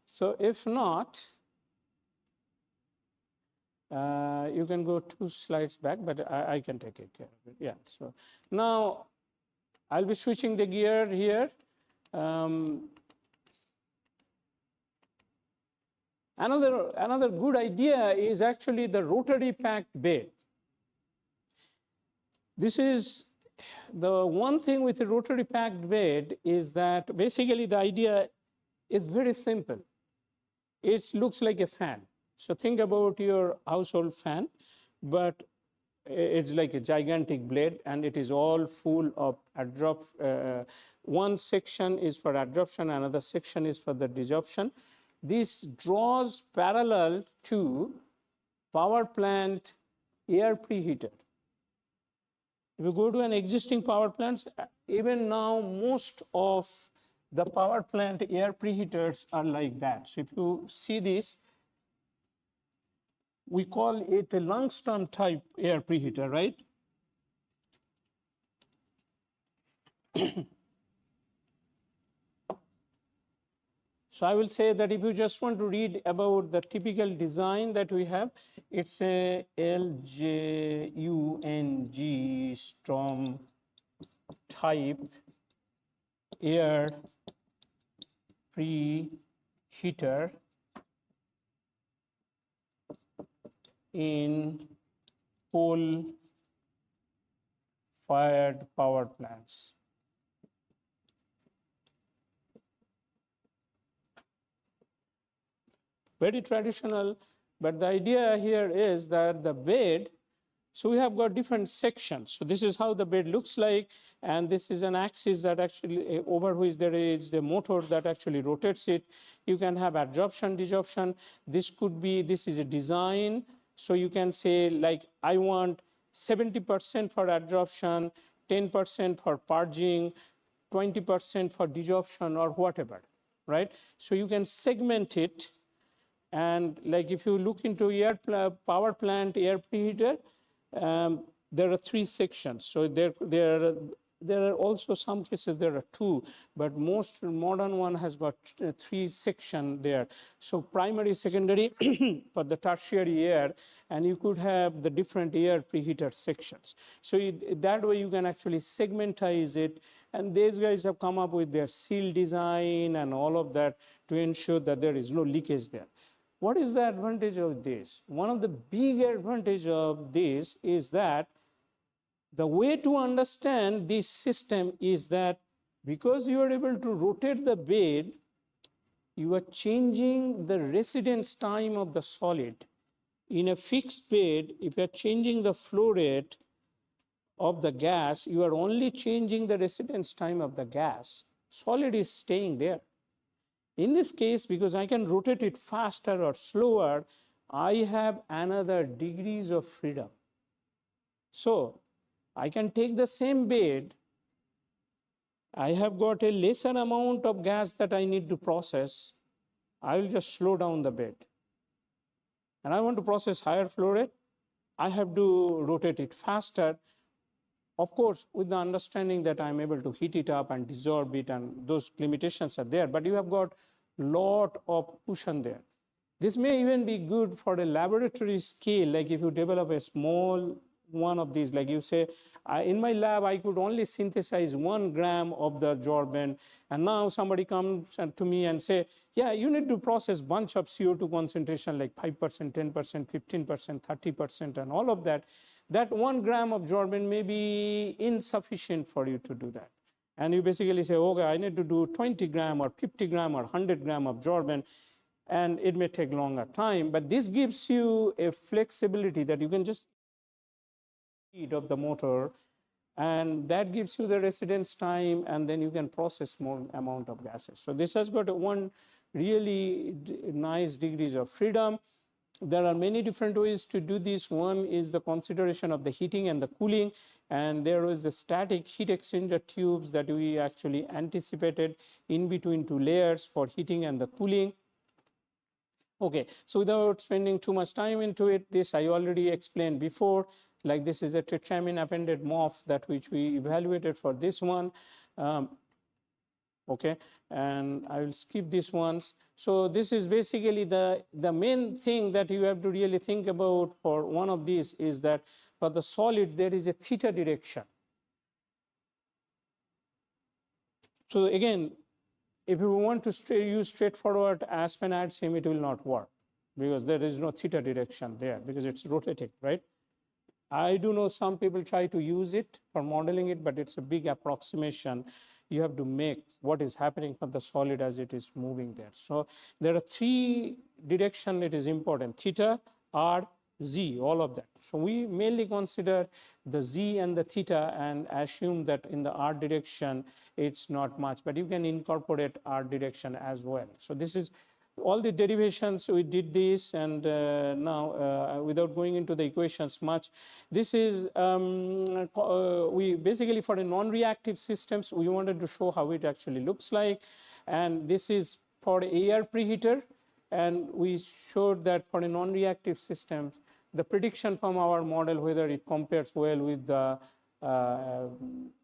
so if not, you can go 2 slides back, but I can take care of it. Yeah, so now I'll be switching the gear here. Another good idea is actually the rotary packed bed. This is the one thing with a rotary packed bed is that basically the idea is very simple. It looks like a fan. So think about your household fan, but it's like a gigantic blade and it is all full of one section is for adsorption, another section is for the desorption. This draws parallel to power plant air preheater. If you go to an existing power plant, even now most of the power plant air preheaters are like that. So if you see this, we call it a Langston type air preheater, right? So I will say that if you just want to read about the typical design that we have, it's a LJUNG Storm type air preheater in coal-fired power plants. Very traditional, but the idea here is that the bed, so we have got different sections. So this is how the bed looks like, and this is an axis that actually over which there is the motor that actually rotates it. You can have adsorption, desorption. This is a design. So you can say like, I want 70% for adsorption, 10% for purging, 20% for desorption or whatever, right? So you can segment it. And like if you look into power plant air preheater, there are 3 sections. So there are also some cases there are 2, but most modern one has got 3 sections there. So primary, secondary for the tertiary air, and you could have the different air preheater sections. So that way you can actually segmentize it, and these guys have come up with their seal design and all of that to ensure that there is no leakage there. What is the advantage of this? One of the big advantage of this is that the way to understand this system is that because you are able to rotate the bed, you are changing the residence time of the solid. In a fixed bed, if you are changing the flow rate of the gas, you are only changing the residence time of the gas. Solid is staying there. In this case, because I can rotate it faster or slower, I have another degrees of freedom. So I can take the same bed. I have got a lesser amount of gas that I need to process. I will just slow down the bed. And I want to process higher flow rate. I have to rotate it faster. Of course, with the understanding that I'm able to heat it up and desorb it, and those limitations are there, but you have got lot of cushion there. This may even be good for a laboratory scale, like if you develop a small one of these, like you say, in my lab, I could only synthesize 1 gram of the absorbent, and now somebody comes to me and say, yeah, you need to process bunch of CO2 concentration like 5%, 10%, 15%, 30%, and all of that. That 1 gram of absorbent may be insufficient for you to do that. And you basically say, okay, I need to do 20 gram or 50 gram or 100 gram of absorbent, and it may take longer time, but this gives you a flexibility that you can just speed of the motor, and that gives you the residence time, and then you can process more amount of gases. So this has got one really nice degrees of freedom. There are many different ways to do this. One is the consideration of the heating and the cooling, and there is a static heat exchanger tubes that we actually anticipated in between two layers for heating and the cooling. Okay, so without spending too much time into it, this I already explained before. Like this is a tetramine appended MOF that which we evaluated for this one. Okay, and I will skip these ones. So this is basically the main thing that you have to really think about for one of these is that for the solid, there is a theta direction. So again, if you want to use straightforward Aspen AdSim, it will not work because there is no theta direction there because it's rotating, right? I do know some people try to use it for modeling it, but it's a big approximation. You have to make what is happening for the solid as it is moving there. So there are three directions it is important: theta, R, Z, all of that. So we mainly consider the Z and the theta and assume that in the R direction, it's not much, but you can incorporate R direction as well. So this is all the derivations. We did this, and now without going into the equations much, this is we basically for the non-reactive systems, we wanted to show how it actually looks like. And this is for air preheater, and we showed that for a non-reactive systems, the prediction from our model whether it compares well with the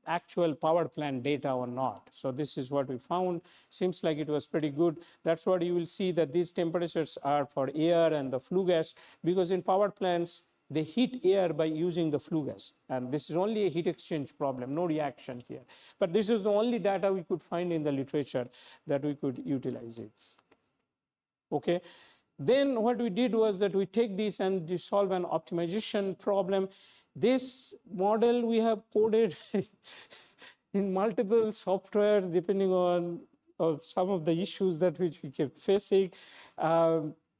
actual power plant data or not. So this is what we found. Seems like it was pretty good. That's what you will see, that these temperatures are for air and the flue gas, because in power plants they heat air by using the flue gas, and this is only a heat exchange problem, no reaction here. But this is the only data we could find in the literature that we could utilize it. Okay, then what we did was that we take this and solve an optimization problem. This model we have coded in multiple softwares depending on some of the issues that which we kept facing.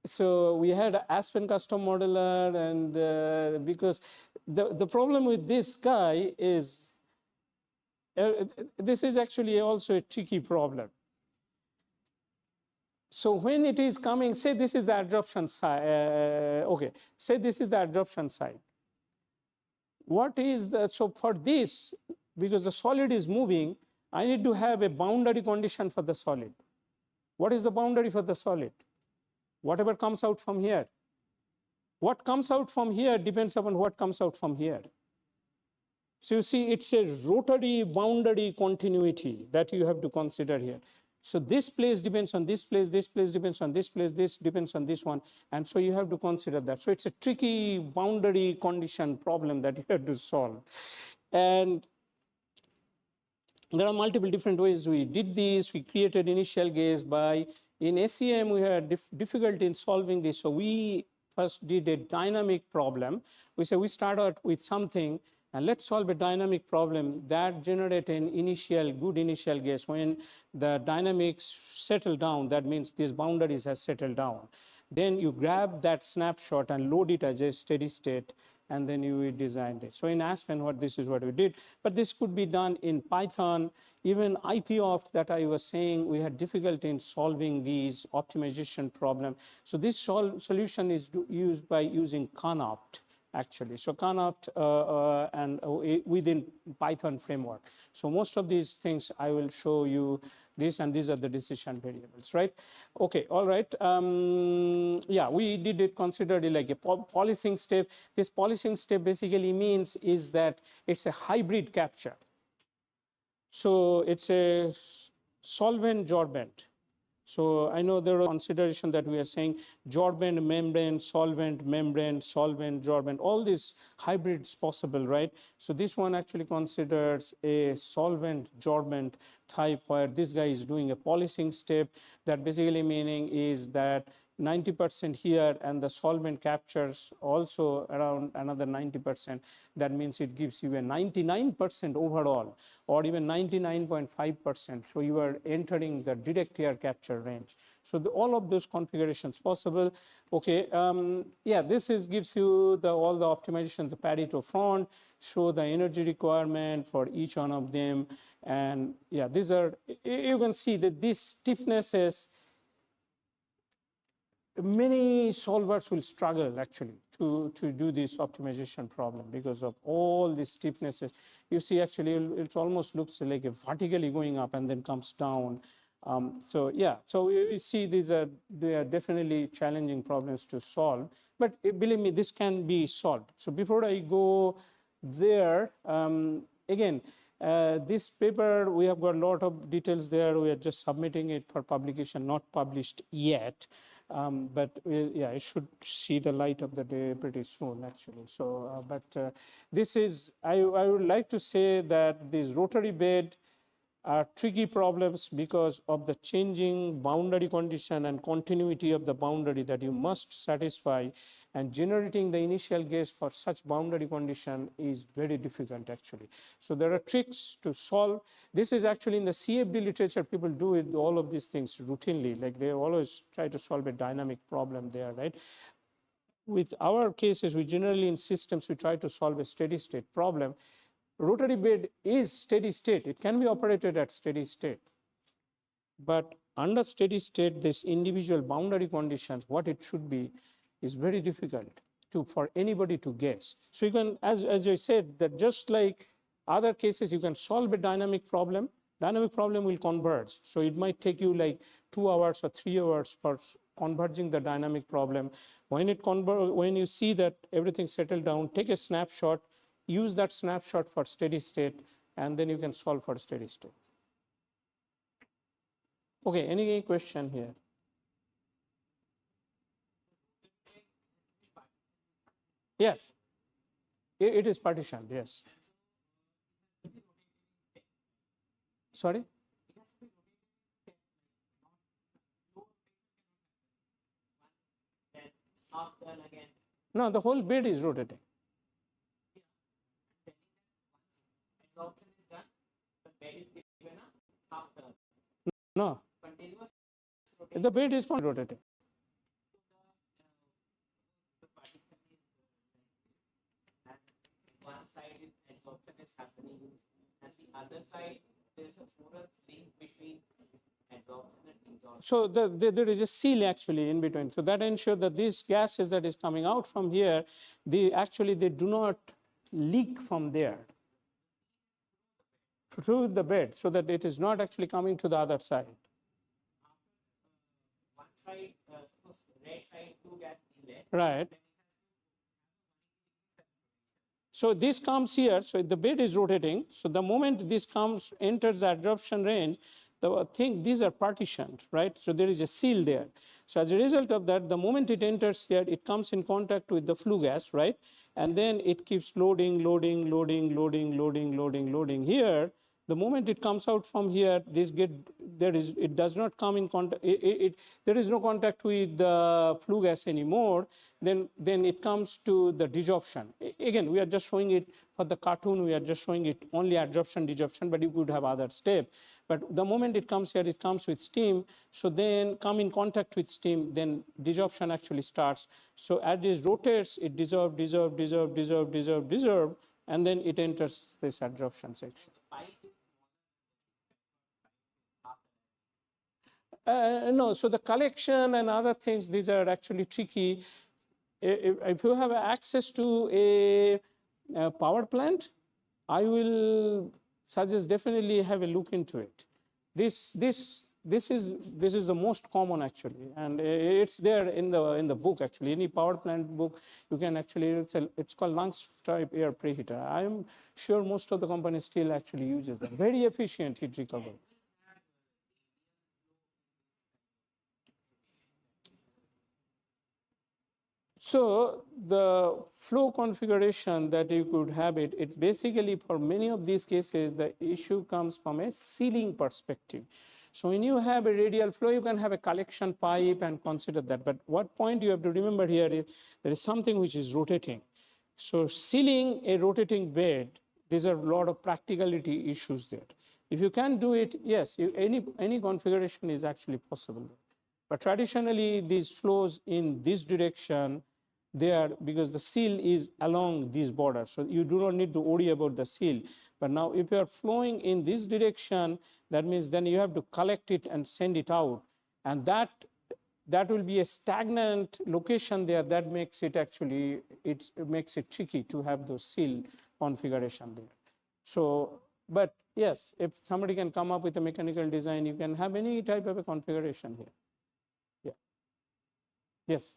So we had Aspen custom modeler, and because the problem with this guy is, this is actually also a tricky problem. So when it is coming, say this is the adsorption side, okay, say this is the adsorption side. What is the, so for this, because the solid is moving, I need to have a boundary condition for the solid. What is the boundary for the solid? Whatever comes out from here. What comes out from here depends upon what comes out from here. So you see, it's a rotary boundary continuity that you have to consider here. So this place depends on this place depends on this place, this depends on this one. And so you have to consider that. So it's a tricky boundary condition problem that you have to solve. And there are multiple different ways we did this. We created initial gas by, in SEM, we had difficulty in solving this. So we first did a dynamic problem. We said we start out with something, and let's solve a dynamic problem that generate an good initial gas. When the dynamics settle down, that means these boundaries has settled down. Then you grab that snapshot and load it as a steady state, and then you will design this. So in Aspen, this is what we did. But this could be done in Python. Even IPOpt that I was saying, we had difficulty in solving these optimization problem. So this solution is used by using ConOpt, actually. So ConOpt and within Python framework. So most of these things I will show you this, and these are the decision variables, right? Okay, all right. Yeah, we did it, considered it like a polishing step. This polishing step basically means is that it's a hybrid capture. So it's a solvent sorbent. So I know there are consideration that we are saying Jordan membrane, solvent, Jordan, all these hybrids possible, right? So this one actually considers a solvent Jordan type where this guy is doing a polishing step. That basically meaning is that 90% here and the solvent captures also around another 90%. That means it gives you a 99% overall or even 99.5%. So you are entering the direct air capture range. So all of those configurations possible. Okay, yeah, this gives you all the optimization, the Pareto front, show the energy requirement for each one of them. And yeah, these are, you can see that this stiffness is, many solvers will struggle actually to do this optimization problem because of all these stiffnesses. You see actually it almost looks like a vertically going up and then comes down. So yeah, so you see they are definitely challenging problems to solve, but believe me, this can be solved. So before I go there, again, this paper, we have got a lot of details there. We are just submitting it for publication, not published yet. But yeah, it should see the light of the day pretty soon, actually. So, this is, I would like to say that this rotary bed are tricky problems because of the changing boundary condition and continuity of the boundary that you must satisfy, and generating the initial gas for such boundary condition is very difficult actually. So there are tricks to solve. This is actually in the CFD literature, people do it, all of these things routinely, like they always try to solve a dynamic problem there, right? With our cases, we generally in systems, we try to solve a steady state problem. Rotary bed is steady state. It can be operated at steady state. But under steady state, this individual boundary conditions, what it should be, is very difficult for anybody to guess. So you can, as I said, that just like other cases, you can solve a dynamic problem. Dynamic problem will converge. So it might take you like 2 hours or 3 hours for converging the dynamic problem. When you see that everything settled down, take a snapshot, use that snapshot for steady state, and then you can solve for steady state. Okay, any question here? Yes, it is partitioned, yes. Sorry? No, the whole bed is rotating. No, the bed is not rotating. One side is absorption is happening, and the other side there is a porous link between absorption and desorption. So there is a seal actually in between. So that ensures that these gases that is coming out from here, they do not leak from there through the bed, so that it is not actually coming to the other side. One side, suppose red side, two gas inlet. Right. So this comes here, so the bed is rotating. So the moment this enters the absorption range, these are partitioned, right? So there is a seal there. So as a result of that, the moment it enters here, it comes in contact with the flue gas, right? And then it keeps loading here. The moment it comes out from here, it does not come in contact, there is no contact with the flue gas anymore. Then it comes to the desorption. Again, we are just showing it for the cartoon, we are just showing it only absorption, desorption, but you could have other step. But the moment it comes here, it comes with steam. So then come in contact with steam, then desorption actually starts. So as this rotates, it dissolve, and then it enters this absorption section. No, so the collection and other things, these are actually tricky. If you have access to a power plant, I will suggest definitely have a look into it. This is the most common actually, and it's there in the book actually. Any power plant book, you can actually, it's called Lungs type air preheater. I am sure most of the companies still actually uses them. Very efficient heat recovery. So the flow configuration that you could have it's basically for many of these cases, the issue comes from a sealing perspective. So when you have a radial flow, you can have a collection pipe and consider that. But what point you have to remember here is there is something which is rotating. So sealing a rotating bed, these are a lot of practicality issues there. If you can do it, yes, any configuration is actually possible. But traditionally, these flows in this direction, they are because the seal is along this border. So you do not need to worry about the seal. But now if you are flowing in this direction, that means then you have to collect it and send it out. And that will be a stagnant location there. That makes it actually, it makes it tricky to have those seal configuration there. So, but yes, if somebody can come up with a mechanical design, you can have any type of a configuration here. Yeah. Yes.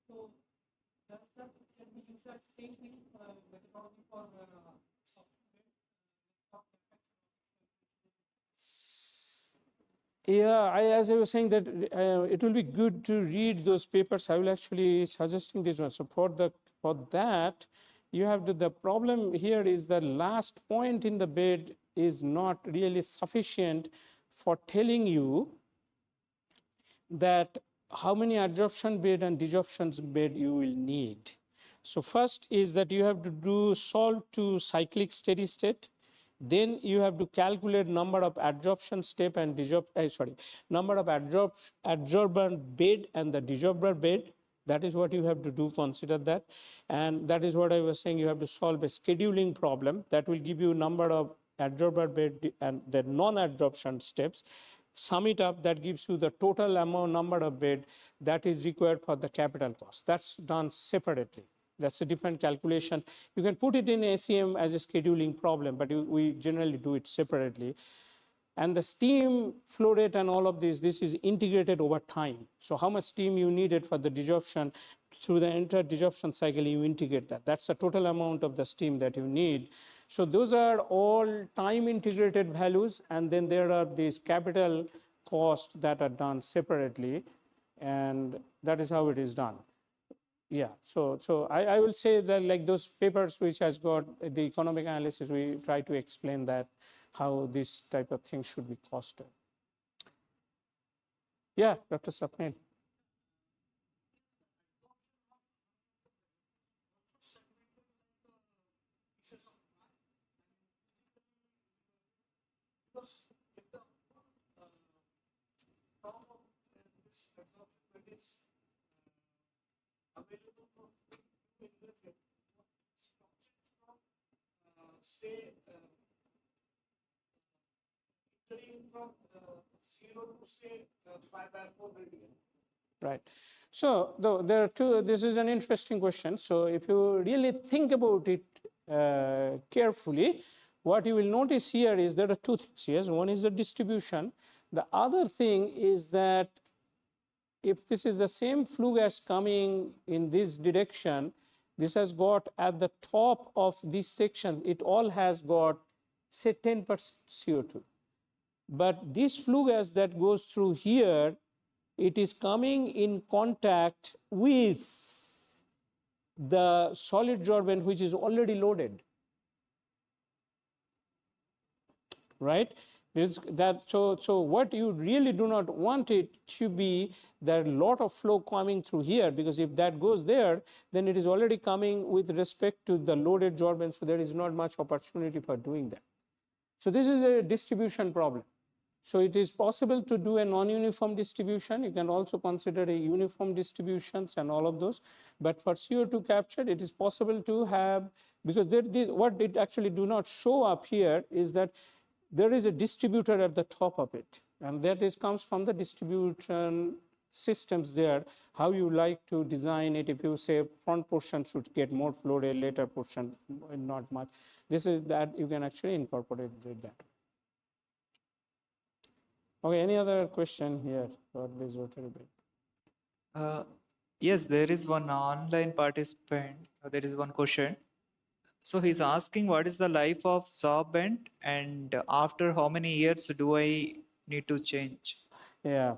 So does that can we use that same thing methodology for Yeah, as I was saying that it will be good to read those papers. I will actually suggesting this one. So for that, you have to, the problem here is the last point in the bed is not really sufficient for telling you that how many adsorption bed and desorption bed you will need. So first is that you have to do solve to cyclic steady state. Then you have to calculate number of adsorption step and number of adsorbent bed and the desorber bed. That is what you have to do, consider that. And that is what I was saying, you have to solve a scheduling problem that will give you number of adsorber bed and the non-adsorption steps. Sum it up, that gives you the total amount number of bed that is required for the capital cost. That's done separately. That's a different calculation. You can put it in ACM as a scheduling problem, but we generally do it separately. And the steam flow rate and all of this is integrated over time. So how much steam you needed for the desorption through the entire desorption cycle, you integrate that. That's the total amount of the steam that you need. So those are all time integrated values. And then there are these capital costs that are done separately. And that is how it is done. Yeah, so I will say that like those papers which has got the economic analysis, we try to explain that how this type of thing should be costed. Yeah, Dr. Sapnil. Say from 0 to say 5/4 radian. Right. So there are two, this is an interesting question. So if you really think about it carefully, what you will notice here is there are two things. Yes, one is the distribution. The other thing is that if this is the same flue gas coming in this direction, this has got at the top of this section, it all has got say 10% CO2. But this flue gas that goes through here, it is coming in contact with the solid sorbent which is already loaded, right? So what you really do not want it to be that a lot of flow coming through here, because if that goes there, then it is already coming with respect to the loaded sorbent, so there is not much opportunity for doing that. So this is a distribution problem. So it is possible to do a non-uniform distribution. You can also consider a uniform distributions and all of those. But for CO2 capture, it is possible to have, because what it actually do not show up here is that there is a distributor at the top of it. And that comes from the distribution systems there, how you like to design it. If you say front portion should get more flow rate, later portion not much. This is that you can actually incorporate that. Okay, any other question here for this rotary bed?
Yes, there is one online participant. There is one question. So he's asking what is the life of sorbent and after how many years do I need to change?
Yeah.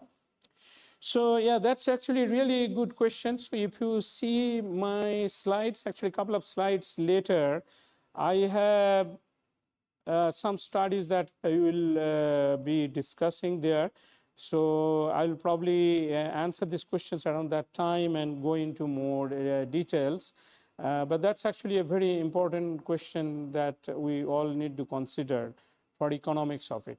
So yeah, that's actually a really good question. So if you see my slides, actually a couple of slides later, I have some studies that I will be discussing there. So I'll probably answer these questions around that time and go into more details. But that's actually a very important question that we all need to consider for economics of it.